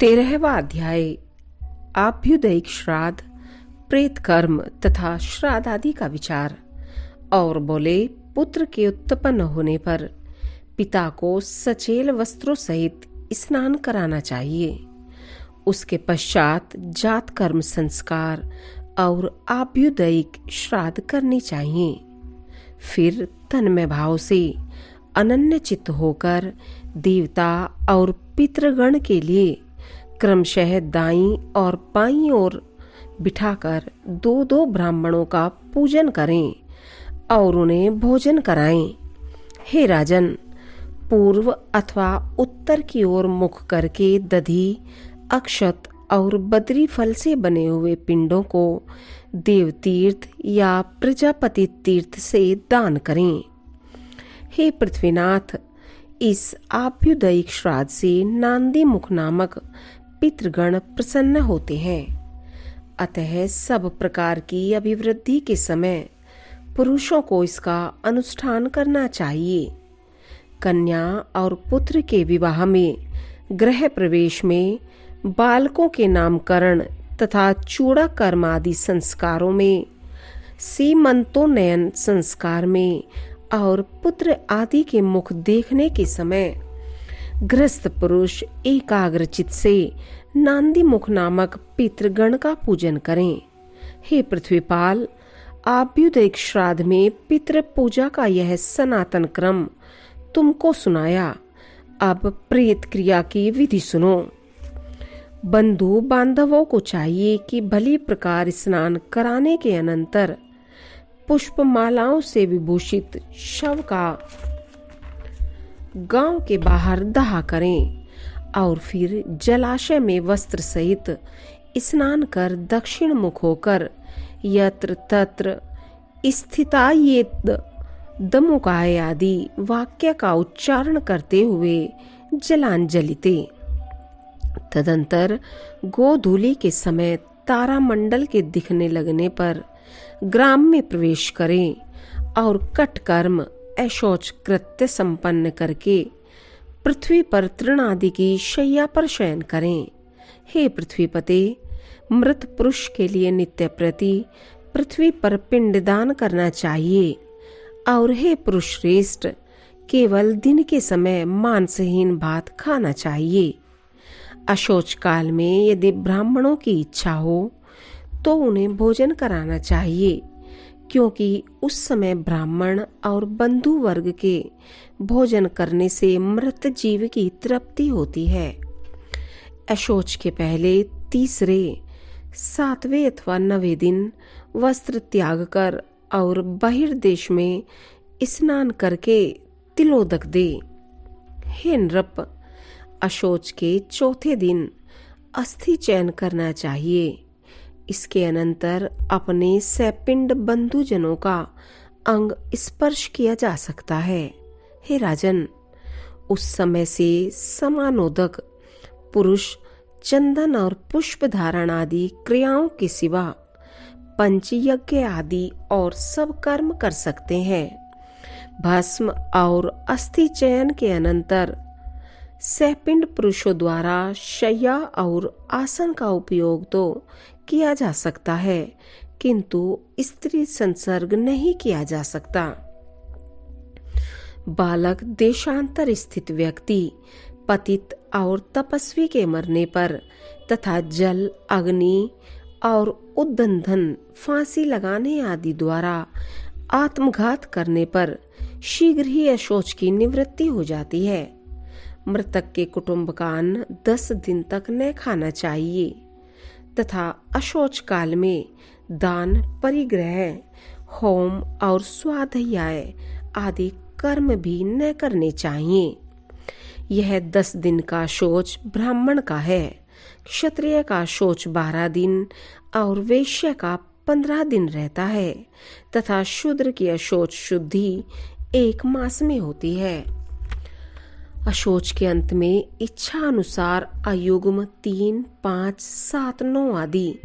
13वां अध्याय आभ्युदयिक श्राद्ध, प्रेत कर्म तथा श्राद्ध आदि का विचार। और बोले, पुत्र के उत्पन्न होने पर पिता को सचेल वस्त्रों सहित स्नान कराना चाहिए। उसके पश्चात जात कर्म संस्कार और आभ्युदयिक श्राद्ध करनी चाहिए। फिर तन्मय भाव से अनन्य चित्त होकर देवता और पितृगण के लिए क्रमशः दाईं और बाईं ओर बिठाकर दो दो ब्राह्मणों का पूजन करें और उन्हें भोजन कराएं। हे राजन, पूर्व अथवा उत्तर की ओर मुख करके दधी, अक्षत और बद्री फल से बने हुए पिंडों को देव तीर्थ या प्रजापति तीर्थ से दान करें। हे पृथ्वीनाथ, इस आभ्युदयिक श्राद्ध से नांदी मुख नामक पितृगण प्रसन्न होते हैं। अतः सब प्रकार की अभिवृद्धि के समय पुरुषों को इसका अनुष्ठान करना चाहिए। कन्या और पुत्र के विवाह में, गृह प्रवेश में, बालकों के नामकरण तथा चूड़ा कर्म आदि संस्कारों में, सीमंतोन्नयन संस्कार में और पुत्र आदि के मुख देखने के समय गृहस्थ पुरुष एकाग्रचित से नांदी मुख नामक पितृगण का पूजन करें। हे पृथ्वीपाल, आभ्युदयिक श्राद्ध में पितृ पूजा का यह सनातन क्रम तुमको सुनाया। अब प्रेत क्रिया की विधि सुनो। बंधु बांधवों को चाहिए कि भली प्रकार स्नान कराने के अनंतर पुष्पमालाओं से विभूषित शव का गांव के बाहर दाह करें और फिर जलाशय में वस्त्र सहित स्नान कर दक्षिण मुख होकर यत्र तत्र स्थितायेत दमुकाय आदि वाक्य का उच्चारण करते हुए जलांजलिते। तदंतर गोधूली के समय तारामंडल के दिखने लगने पर ग्राम में प्रवेश करें और कटकर्म अशौच कृत्य संपन्न करके पृथ्वी पर तृण आदि की शैया पर शयन करें। हे पृथ्वीपते, मृत पुरुष के लिए नित्य प्रति पृथ्वी पर पिंडदान करना चाहिए। और हे पुरुष श्रेष्ठ, केवल दिन के समय मांसहीन भात खाना चाहिए। अशौच काल में यदि ब्राह्मणों की इच्छा हो तो उन्हें भोजन कराना चाहिए, क्योंकि उस समय ब्राह्मण और बंधु वर्ग के भोजन करने से मृत जीव की तृप्ति होती है। अशौच के पहले तीसरे, सातवें अथवा 9वें दिन वस्त्र त्याग कर और बहिर्देश में स्नान करके तिलोदक दे। हे नृप, अशौच के चौथे दिन अस्थि चयन करना चाहिए। इसके अनंतर अपने सैपिंड बंधुजनों का अंग स्पर्श किया जा सकता है। हे राजन, उस समय से समानोदक पुरुष चंदन और पुष्प धारण आदि क्रियाओं के सिवा पंचयज्ञ आदि और सब कर्म कर सकते हैं। भस्म और अस्थि चयन के अनंतर सैपिंड पुरुषों द्वारा शय्या और आसन का उपयोग तो किया जा सकता है, किंतु स्त्री संसर्ग नहीं किया जा सकता। बालक, देशांतर स्थित व्यक्ति, पतित और तपस्वी के मरने पर तथा जल, अग्नि और उद्दंधन, फांसी लगाने आदि द्वारा आत्मघात करने पर शीघ्र ही अशौच की निवृत्ति हो जाती है। मृतक के कुटुंब का अन्न 10 दिन तक न खाना चाहिए तथा अशौच काल में दान, परिग्रह, होम और स्वाध्याय आदि कर्म भी न करने चाहिए। यह 10 दिन का शौच ब्राह्मण का है, क्षत्रिय का शौच 12 दिन और वैश्य का 15 दिन रहता है तथा शूद्र की अशौच शुद्धि 1 मास में होती है। अशौच के अंत में इच्छा अनुसार अयुग्म 3, 5, 7, 9 आदि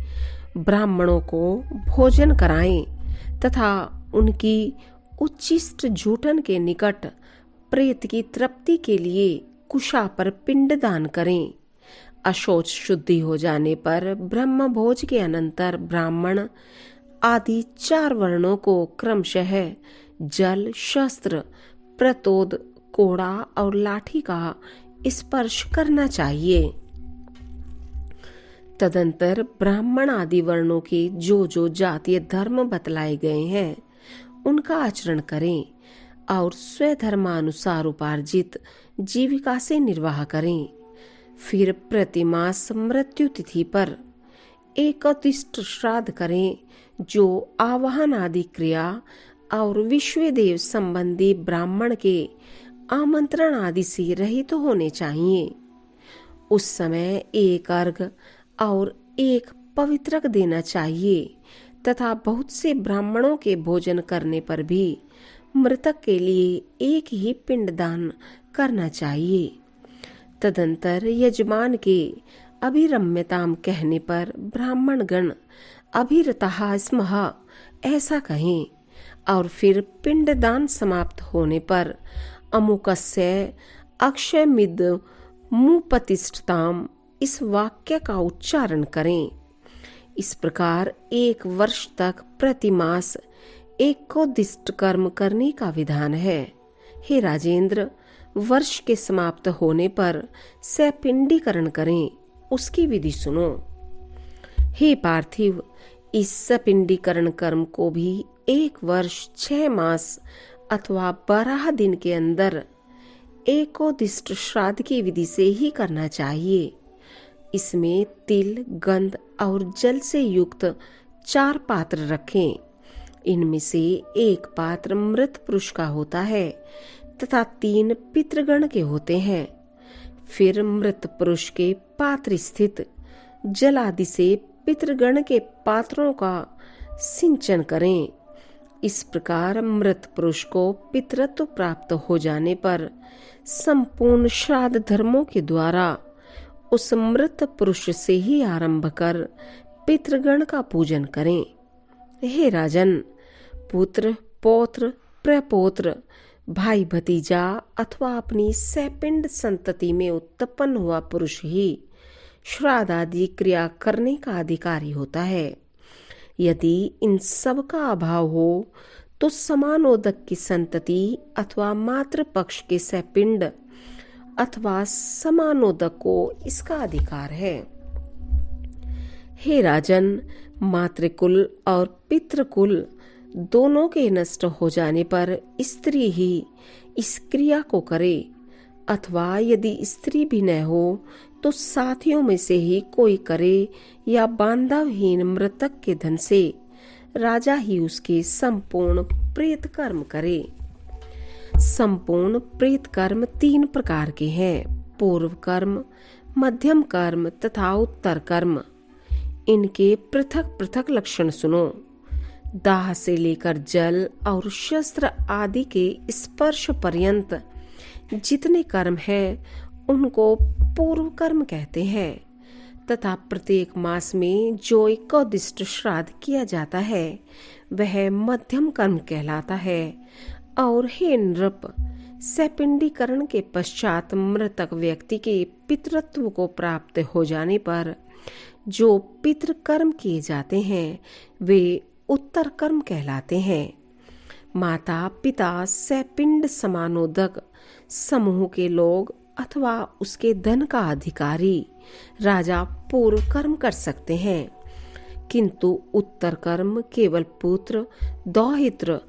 ब्राह्मणों को भोजन कराएं तथा उनकी उच्चिष्ट जूठन के निकट प्रेत की तृप्ति के लिए कुशा पर पिंड दान करें। अशौच शुद्धि हो जाने पर ब्रह्म भोज के अनंतर ब्राह्मण आदि 4 वर्णों को क्रमशः जल, शस्त्र, प्रतोद, कोड़ा और लाठी का स्पर्श करना चाहिए। तदंतर ब्राह्मण आदि वर्णों के जो जो जातीय धर्म बतलाए गए हैं उनका आचरण करें और स्वधर्मानुसार उपार्जित जीविका से निर्वाह करें। फिर प्रतिमास मृत्यु तिथि पर एकोदिष्ट श्राद्ध करें, जो आवाहन आदि क्रिया और विश्वदेव संबंधी ब्राह्मण के आमंत्रण आदि से रहित तो होने चाहिए। उस समय एक अर्घ और एक पवित्रक देना चाहिए तथा बहुत से ब्राह्मणों के भोजन करने पर भी मृतक के लिए एक ही पिंडदान करना चाहिए। तदंतर यजमान के अभिरम्यताम कहने पर ब्राह्मण गण अभिरतः स्मः ऐसा कहें और फिर पिंडदान समाप्त होने पर अमुकस्य अक्षयमिद मुपतिष्ठताम इस वाक्य का उच्चारण करें। इस प्रकार 1 वर्ष तक प्रतिमास एकोदिष्ट कर्म करने का विधान है। हे राजेंद्र, वर्ष के समाप्त होने पर सपिंडीकरण करें, उसकी विधि सुनो। हे पार्थिव, इस सपिंडीकरण कर्म को भी 1 वर्ष 6 मास अथवा 12 दिन के अंदर एकोदिष्ट श्राद्ध की विधि से ही करना चाहिए। इसमें तिल, गंध और जल से युक्त 4 पात्र रखें। इनमें से एक पात्र मृत पुरुष का होता है तथा 3 पितृगण के होते हैं। फिर मृत पुरुष के पात्र स्थित जल आदि से पितृगण के पात्रों का सिंचन करें। इस प्रकार मृत पुरुष को पितृत्व प्राप्त हो जाने पर संपूर्ण श्राद्ध धर्मों के द्वारा उस मृत पुरुष से ही आरंभ कर पितृगण का पूजन करें। हे राजन, पुत्र, पौत्र, प्रपौत्र, भाई भतीजा अथवा अपनी सपिंड संतति में उत्पन्न हुआ पुरुष ही श्राद्ध आदि क्रिया करने का अधिकारी होता है। यदि इन सब का अभाव हो तो समानोदक की संतति अथवा मातृपक्ष के सपिंड अथवा समानोदक को इसका अधिकार है। हे राजन, मातृकुल और पितृकुल दोनों के नष्ट हो जाने पर स्त्री ही इस क्रिया को करे, अथवा यदि स्त्री भी न हो तो साथियों में से ही कोई करे, या बांधवहीन मृतक के धन से राजा ही उसके संपूर्ण प्रेत कर्म करे। संपूर्ण प्रेत कर्म 3 प्रकार के हैं: पूर्व कर्म, मध्यम कर्म तथा उत्तर कर्म। इनके पृथक पृथक लक्षण सुनो। दाह से लेकर जल और शस्त्र आदि के स्पर्श पर्यंत जितने कर्म हैं उनको पूर्व कर्म कहते हैं, तथा प्रत्येक मास में जो एकोदिष्ट श्राद्ध किया जाता है वह मध्यम कर्म कहलाता है। और हे नृप, सपिंडीकरण के पश्चात मृतक व्यक्ति के पितृत्व को प्राप्त हो जाने पर जो पितृकर्म किए जाते हैं वे उत्तर कर्म कहलाते हैं। माता पिता सपिंड समानोदक समूह के लोग अथवा उसके धन का अधिकारी राजा पूर्व कर्म कर सकते हैं, किंतु उत्तर कर्म केवल पुत्र, दौहित्र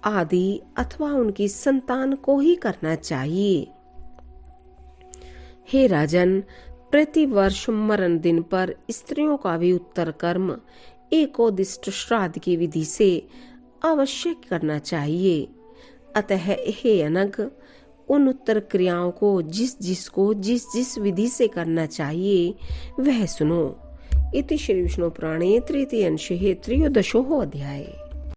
आदि अथवा उनकी संतान को ही करना चाहिए। हे राजन, प्रति वर्ष मरण दिन पर स्त्रियों का भी उत्तर कर्म एकोदिष्ट श्राद्ध की विधि से अवश्य करना चाहिए। अतः हे अनग, उन उत्तर क्रियाओं को जिस जिस विधि से करना चाहिए वह सुनो। इति श्री विष्णु पुराणे तृतीय अंशे त्रयोदशो अध्याय।